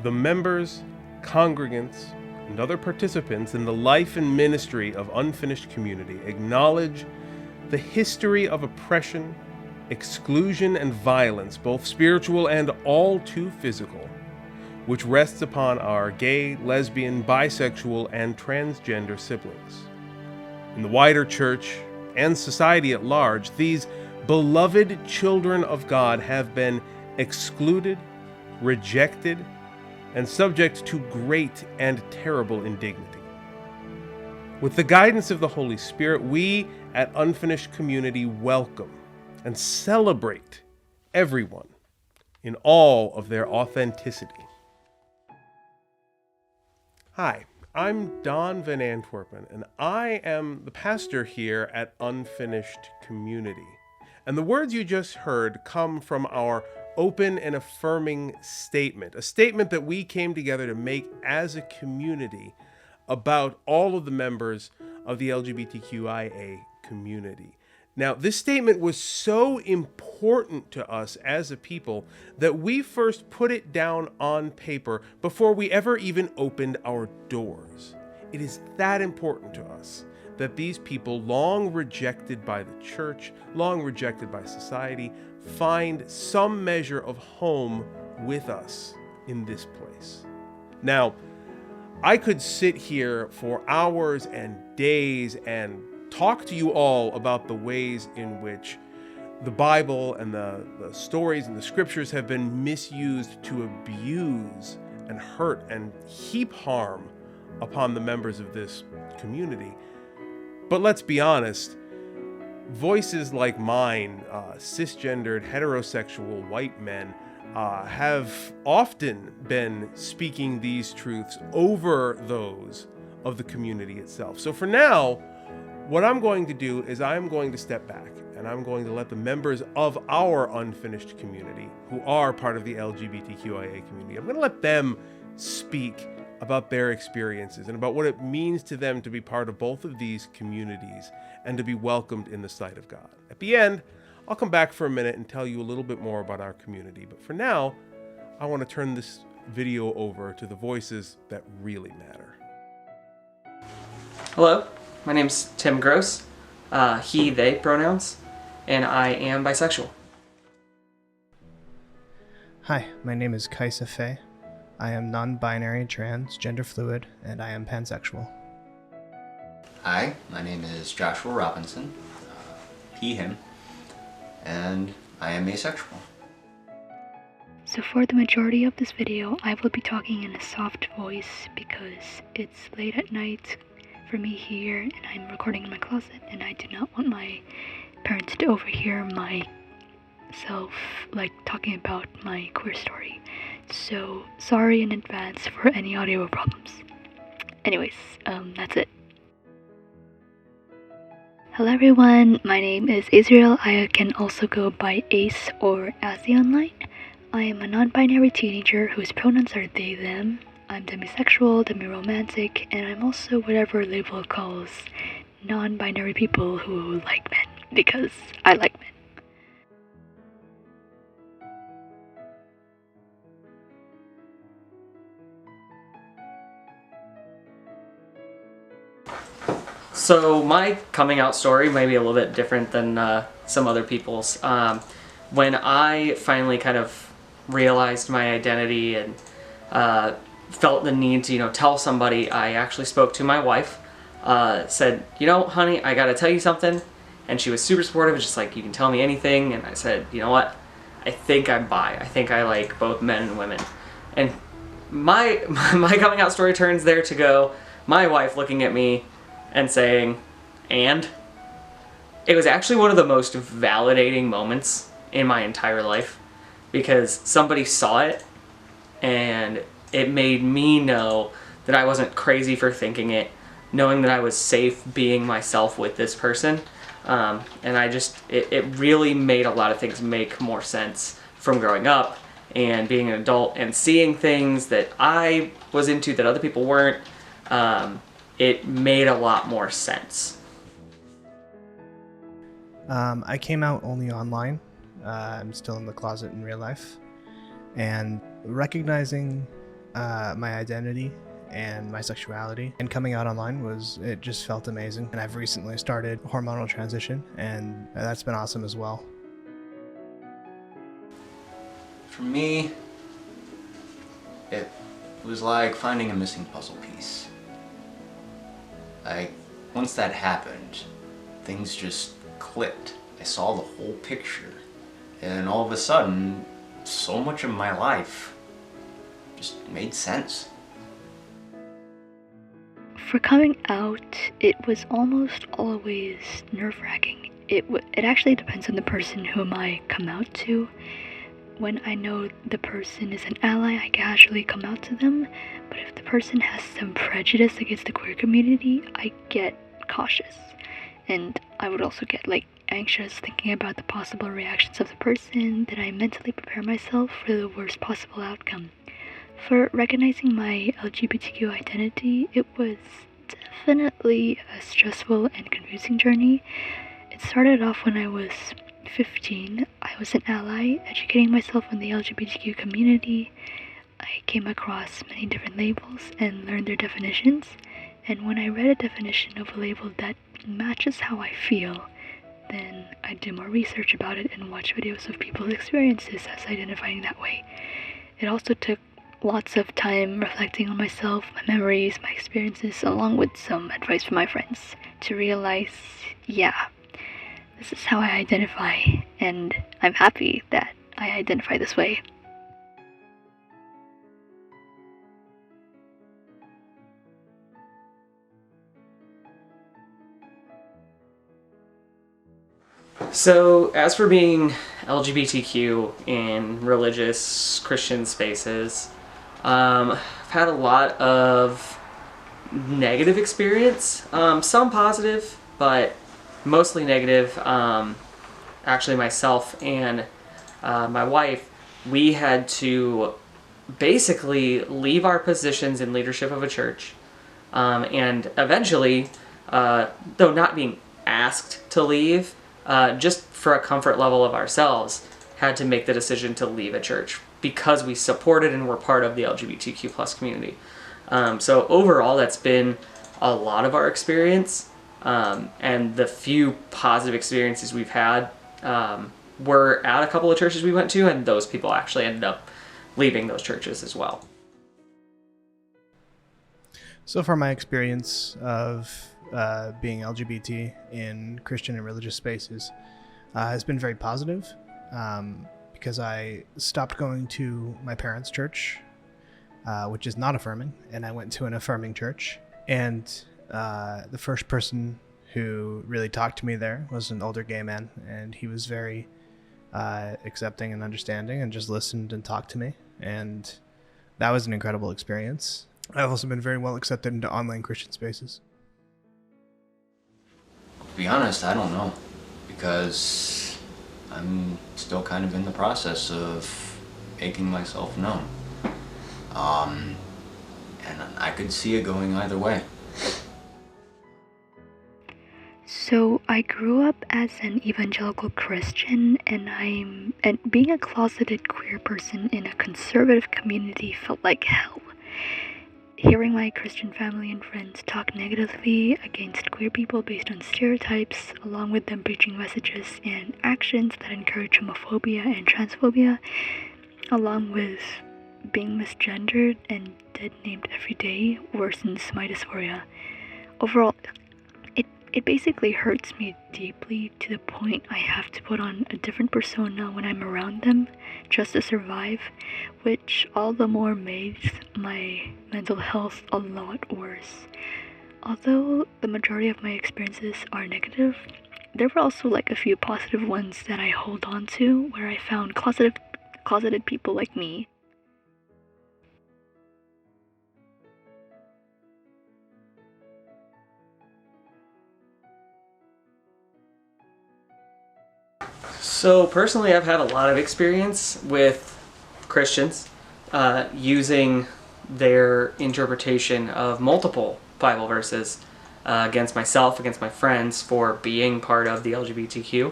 the members, congregants, and other participants in the life and ministry of Unfinished Community acknowledge the history of oppression, exclusion, and violence, both spiritual and all too physical, which rests upon our gay, lesbian, bisexual, and transgender siblings. In the wider church and society at large, these beloved children of God have been excluded, rejected, and subject to great and terrible indignity. With the guidance of the Holy Spirit, we at Unfinished Community welcome and celebrate everyone in all of their authenticity. Hi, I'm Don Van Antwerpen, and I am the pastor here at Unfinished Community. And the words you just heard come from our open and affirming statement, a statement that we came together to make as a community about all of the members of the LGBTQIA community. Now, this statement was so important to us as a people that we first put it down on paper before we ever even opened our doors. It is that important to us that these people, long rejected by the church, long rejected by society, find some measure of home with us in this place. Now, I could sit here for hours and days and talk to you all about the ways in which the Bible and the stories and the scriptures have been misused to abuse and hurt and heap harm upon the members of this community. But let's be honest, voices like mine, cisgendered, heterosexual white men, have often been speaking these truths over those of the community itself. So for now, what I'm going to do is I'm going to step back and I'm going to let the members of our Unfinished Community, who are part of the LGBTQIA community, I'm going to let them speak about their experiences and about what it means to them to be part of both of these communities and to be welcomed in the sight of God. At the end, I'll come back for a minute and tell you a little bit more about our community. But for now, I want to turn this video over to the voices that really matter. Hello, my name's Tim Gross, he, they pronouns, and I am bisexual. Hi, my name is Kaisa Faye. I am non-binary, trans, gender fluid, and I am pansexual. Hi, my name is Joshua Robinson, he, him, and I am asexual. So for the majority of this video, I will be talking in a soft voice because it's late at night for me here and I'm recording in my closet and I do not want my parents to overhear myself talking about my queer story. So sorry in advance for any audio problems. Anyways, that's it. Hello everyone, my name is Israel. I can also go by Ace or Azzy online. I am a non-binary teenager whose pronouns are they, them. I'm demisexual, demiromantic, and I'm also whatever label calls non-binary people who like men, because I like men. So my coming out story may be a little bit different than some other people's. When I finally kind of realized my identity and felt the need to, tell somebody, I actually spoke to my wife, said, honey, I gotta tell you something. And she was super supportive, just like, you can tell me anything. And I said, you know what? I think I'm bi. I think I like both men and women. And my coming out story turns there to go, my wife looking at me and saying, and? It was actually one of the most validating moments in my entire life because somebody saw it and it made me know that I wasn't crazy for thinking it, knowing that I was safe being myself with this person. And it really made a lot of things make more sense from growing up and being an adult and seeing things that I was into that other people weren't. It made a lot more sense. I came out only online. I'm still in the closet in real life. And recognizing my identity and my sexuality. And coming out online it just felt amazing. And I've recently started hormonal transition, and that's been awesome as well. For me, it was like finding a missing puzzle piece. Like, once that happened, things just clicked. I saw the whole picture. And all of a sudden, so much of my life just made sense. For coming out, it was almost always nerve-wracking. It actually depends on the person whom I come out to. When I know the person is an ally, I casually come out to them, but if the person has some prejudice against the queer community, I get cautious. And I would also get anxious thinking about the possible reactions of the person, then I mentally prepare myself for the worst possible outcome. For recognizing my LGBTQ identity, it was definitely a stressful and confusing journey. It started off when I was 15. I was an ally, educating myself on the LGBTQ community. I came across many different labels and learned their definitions. And when I read a definition of a label that matches how I feel, then I do more research about it and watch videos of people's experiences as identifying that way. It also took lots of time reflecting on myself, my memories, my experiences, along with some advice from my friends to realize, yeah, this is how I identify, and I'm happy that I identify this way. So, as for being LGBTQ in religious Christian spaces, I've had a lot of negative experience, some positive, but mostly negative. Actually, myself and my wife, we had to basically leave our positions in leadership of a church, and eventually, though not being asked to leave, just for a comfort level of ourselves, had to make the decision to leave a church because we supported and were part of the LGBTQ plus community. So overall, that's been a lot of our experience, and the few positive experiences we've had were at a couple of churches we went to, and those people actually ended up leaving those churches as well. So far, my experience of being LGBT in Christian and religious spaces has been very positive, because I stopped going to my parents' church, which is not Affirming, and I went to an Affirming church. And the first person who really talked to me there was an older gay man, and he was very accepting and understanding and just listened and talked to me, and that was an incredible experience. I've also been very well accepted into online Christian spaces. To be honest, I don't know, because I'm still kind of in the process of making myself known. And I could see it going either way. So I grew up as an evangelical Christian, and being a closeted queer person in a conservative community felt like hell. Hearing my Christian family and friends talk negatively against queer people based on stereotypes, along with them preaching messages and actions that encourage homophobia and transphobia, along with being misgendered and dead named every day, worsens my dysphoria. Overall, it basically hurts me deeply to the point I have to put on a different persona when I'm around them just to survive, which all the more makes my mental health a lot worse. Although the majority of my experiences are negative, there were also a few positive ones that I hold on to, where I found closeted people like me. So personally, I've had a lot of experience with Christians using their interpretation of multiple Bible verses against myself, against my friends, for being part of the LGBTQ.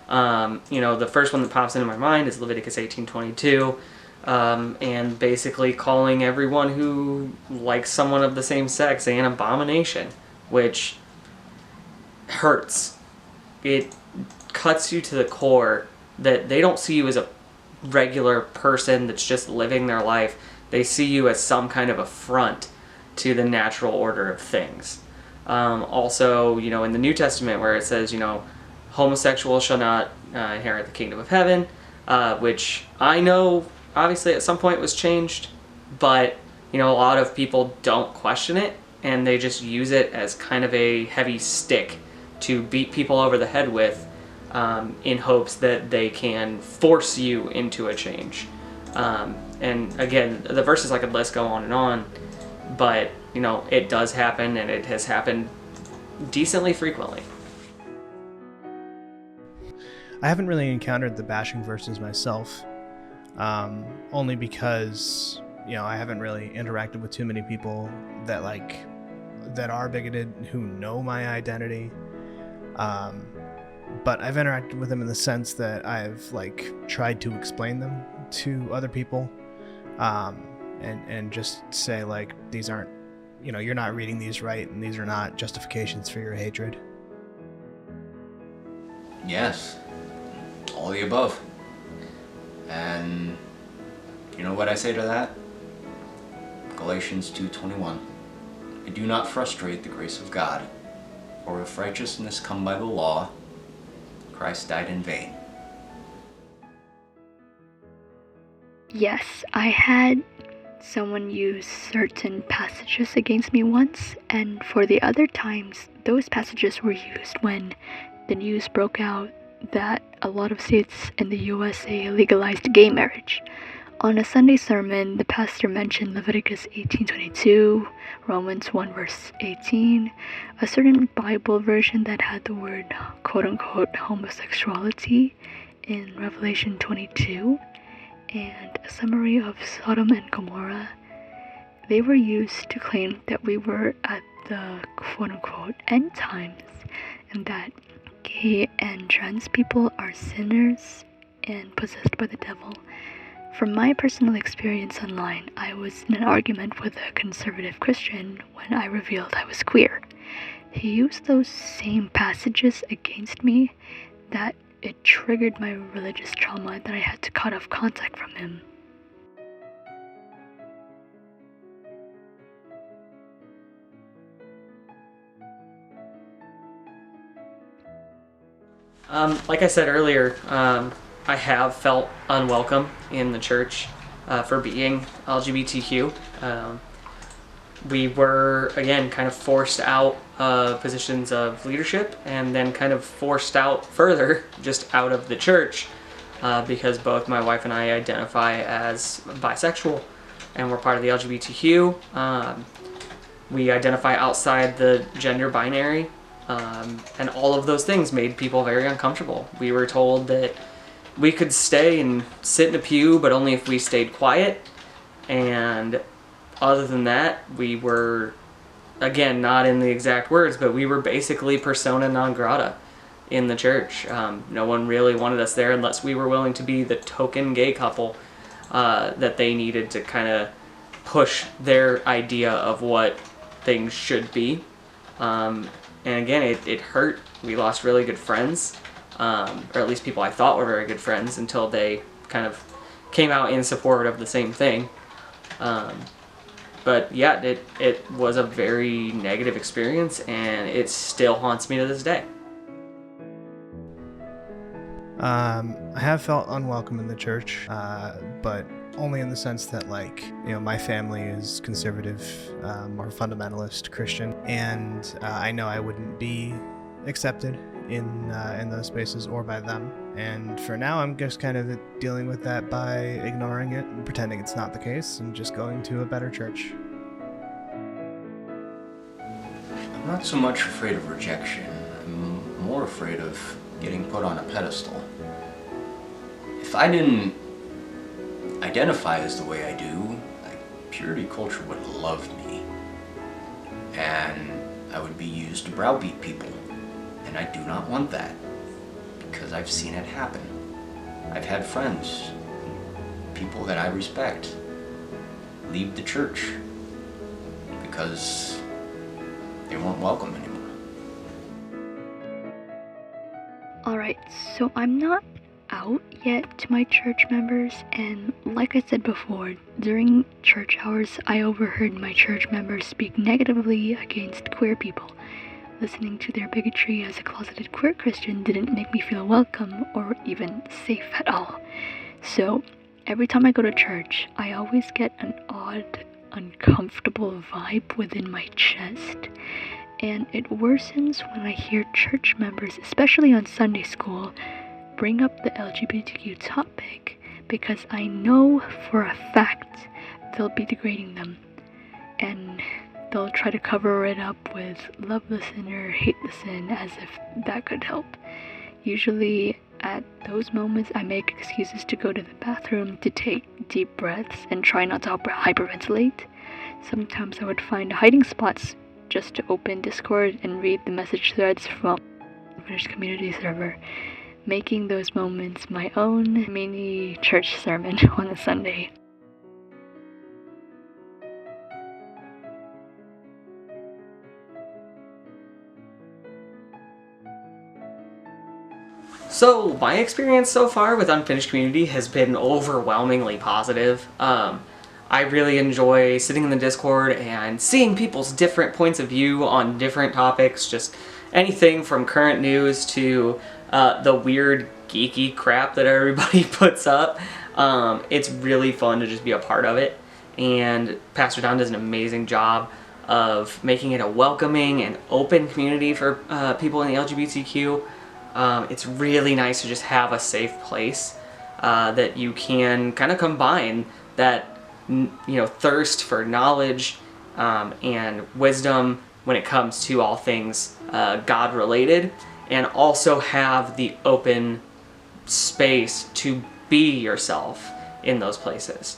The first one that pops into my mind is Leviticus 18:22, and basically calling everyone who likes someone of the same sex an abomination, which hurts. It cuts you to the core that they don't see you as a regular person that's just living their life. They see you as some kind of affront to the natural order of things. Also, in the New Testament where it says, homosexuals shall not inherit the kingdom of heaven, which I know obviously at some point was changed, but a lot of people don't question it, and they just use it as kind of a heavy stick to beat people over the head with, in hopes that they can force you into a change. And again, the verses I could list go on, but it does happen, and it has happened decently frequently. I haven't really encountered the bashing verses myself, only because I haven't really interacted with too many people that are bigoted, who know my identity. But I've interacted with them in the sense that I've tried to explain them to other people, and just say these aren't, you're not reading these right, and these are not justifications for your hatred. Yes, all the above. And you know what I say to that? Galatians 2:21. I do not frustrate the grace of God, for if righteousness come by the law, Christ died in vain. Yes, I had someone use certain passages against me once, and for the other times, those passages were used when the news broke out that a lot of states in the USA legalized gay marriage. On a Sunday sermon, the pastor mentioned Leviticus 18:22, Romans 1 verse 18, a certain Bible version that had the word quote-unquote homosexuality in Revelation 22, and a summary of Sodom and Gomorrah. They were used to claim that we were at the quote-unquote end times, and that gay and trans people are sinners and possessed by the devil. From my personal experience online, I was in an argument with a conservative Christian when I revealed I was queer. He used those same passages against me that it triggered my religious trauma that I had to cut off contact from him. Like I said earlier, I have felt unwelcome in the church for being LGBTQ. We were, again, kind of forced out of positions of leadership, and then kind of forced out further just out of the church, because both my wife and I identify as bisexual, and we're part of the LGBTQ. We identify outside the gender binary, and all of those things made people very uncomfortable. We were told that we could stay and sit in a pew, but only if we stayed quiet. And other than that, we were, again, not in the exact words, but we were basically persona non grata in the church. No one really wanted us there unless we were willing to be the token gay couple that they needed to kind of push their idea of what things should be. And again, it hurt. We lost really good friends. Or at least people I thought were very good friends, until they kind of came out in support of the same thing. But yeah, it was a very negative experience, and it still haunts me to this day. I have felt unwelcome in the church, but only in the sense that, my family is conservative, more fundamentalist Christian, and I know I wouldn't be accepted in those spaces or by them. And for now, I'm just kind of dealing with that by ignoring it and pretending it's not the case, and just going to a better church. I'm not so much afraid of rejection. I'm more afraid of getting put on a pedestal. If I didn't identify as the way I do, purity culture would love me, and I would be used to browbeat people, and I do not want that, because I've seen it happen. I've had friends people that I respect leave the church because they weren't welcome anymore. Alright, so I'm not out yet to my church members, and like I said before, during church hours I overheard my church members speak negatively against queer people. Listening to their bigotry as a closeted queer Christian didn't make me feel welcome or even safe at all. So every time I go to church, I always get an odd, uncomfortable vibe within my chest. And it worsens when I hear church members, especially on Sunday school, bring up the LGBTQ topic, because I know for a fact they'll be degrading them. And they'll try to cover it up with love the sinner, hate the sin, as if that could help. Usually at those moments I make excuses to go to the bathroom to take deep breaths and try not to hyperventilate. Sometimes I would find hiding spots just to open Discord and read the message threads from the Unfinished Community server, making those moments my own mini church sermon on a Sunday. So my experience so far with Unfinished Community has been overwhelmingly positive. I really enjoy sitting in the Discord and seeing people's different points of view on different topics, just anything from current news to the weird geeky crap that everybody puts up. It's really fun to just be a part of it, and Pastor Don does an amazing job of making it a welcoming and open community for people in the LGBTQ. It's really nice to just have a safe place that you can kind of combine that thirst for knowledge and wisdom when it comes to all things God related, and also have the open space to be yourself in those places.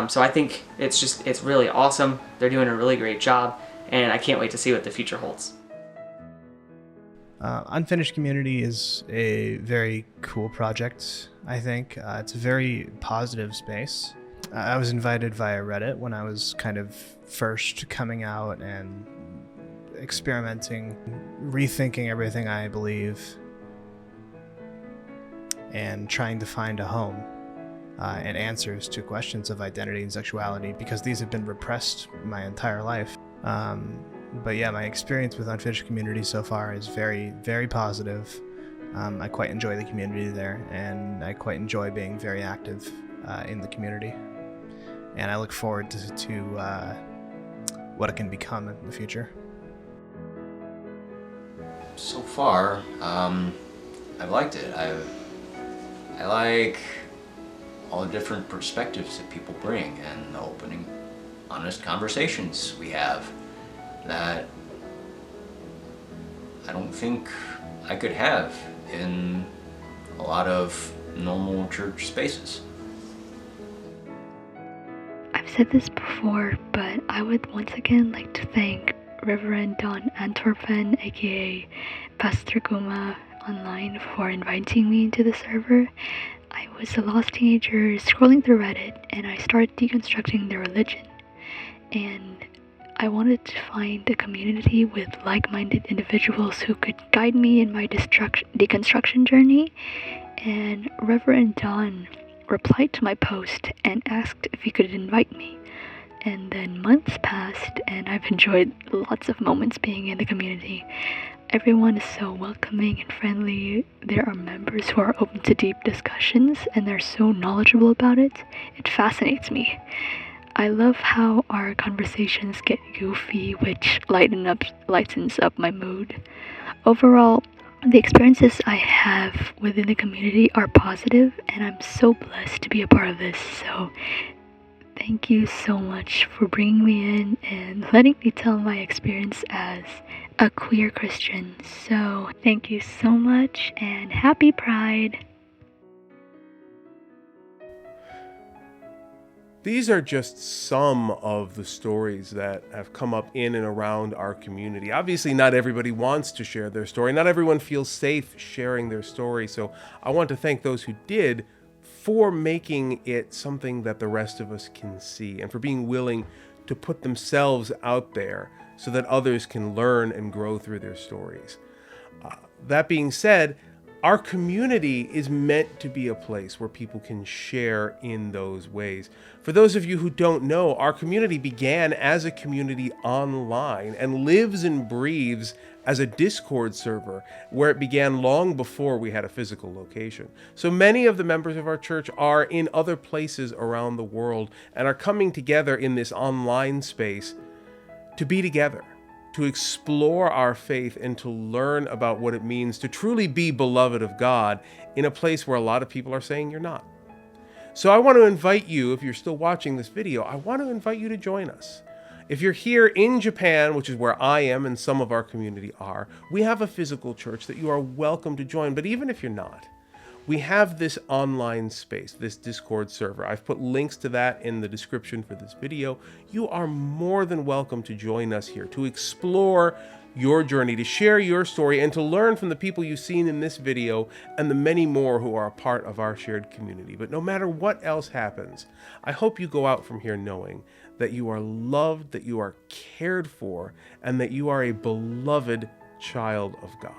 So I think it's really awesome. They're doing a really great job, and I can't wait to see what the future holds. Unfinished Community is a very cool project, I think. It's a very positive space. I was invited via Reddit when I was kind of first coming out and experimenting, rethinking everything I believe, and trying to find a home and answers to questions of identity and sexuality, because these have been repressed my entire life. But yeah, my experience with Unfinished Community so far is very, very positive. I quite enjoy the community there, and I quite enjoy being very active in the community. And I look forward to what it can become in the future. So far, I've liked it. I like all the different perspectives that people bring, and the opening, honest conversations we have that I don't think I could have in a lot of normal church spaces. I've said this before, but I would once again like to thank Reverend Don Antwerpen, aka Pastor Guma online, for inviting me into the server. I was a lost teenager scrolling through Reddit, and I started deconstructing their religion. And I wanted to find a community with like-minded individuals who could guide me in my deconstruction journey. And Reverend Don replied to my post and asked if he could invite me. And then months passed, and I've enjoyed lots of moments being in the community. Everyone is so welcoming and friendly. There are members who are open to deep discussions, and they're so knowledgeable about it. It fascinates me. I love how our conversations get goofy, which lightens up my mood. Overall, the experiences I have within the community are positive, and I'm so blessed to be a part of this. So thank you so much for bringing me in and letting me tell my experience as a queer Christian. So thank you so much, and happy Pride! These are just some of the stories that have come up in and around our community. Obviously, not everybody wants to share their story. Not everyone feels safe sharing their story. So I want to thank those who did for making it something that the rest of us can see, and for being willing to put themselves out there so that others can learn and grow through their stories. That being said, our community is meant to be a place where people can share in those ways. For those of you who don't know, our community began as a community online and lives and breathes as a Discord server, where it began long before we had a physical location. So many of the members of our church are in other places around the world and are coming together in this online space to be together, to explore our faith, and to learn about what it means to truly be beloved of God in a place where a lot of people are saying you're not. So I want to invite you, if you're still watching this video, I want to invite you to join us. If you're here in Japan, which is where I am and some of our community are, we have a physical church that you are welcome to join. But even if you're not, we have this online space, this Discord server. I've put links to that in the description for this video. You are more than welcome to join us here, to explore your journey, to share your story, and to learn from the people you've seen in this video and the many more who are a part of our shared community. But no matter what else happens, I hope you go out from here knowing that you are loved, that you are cared for, and that you are a beloved child of God.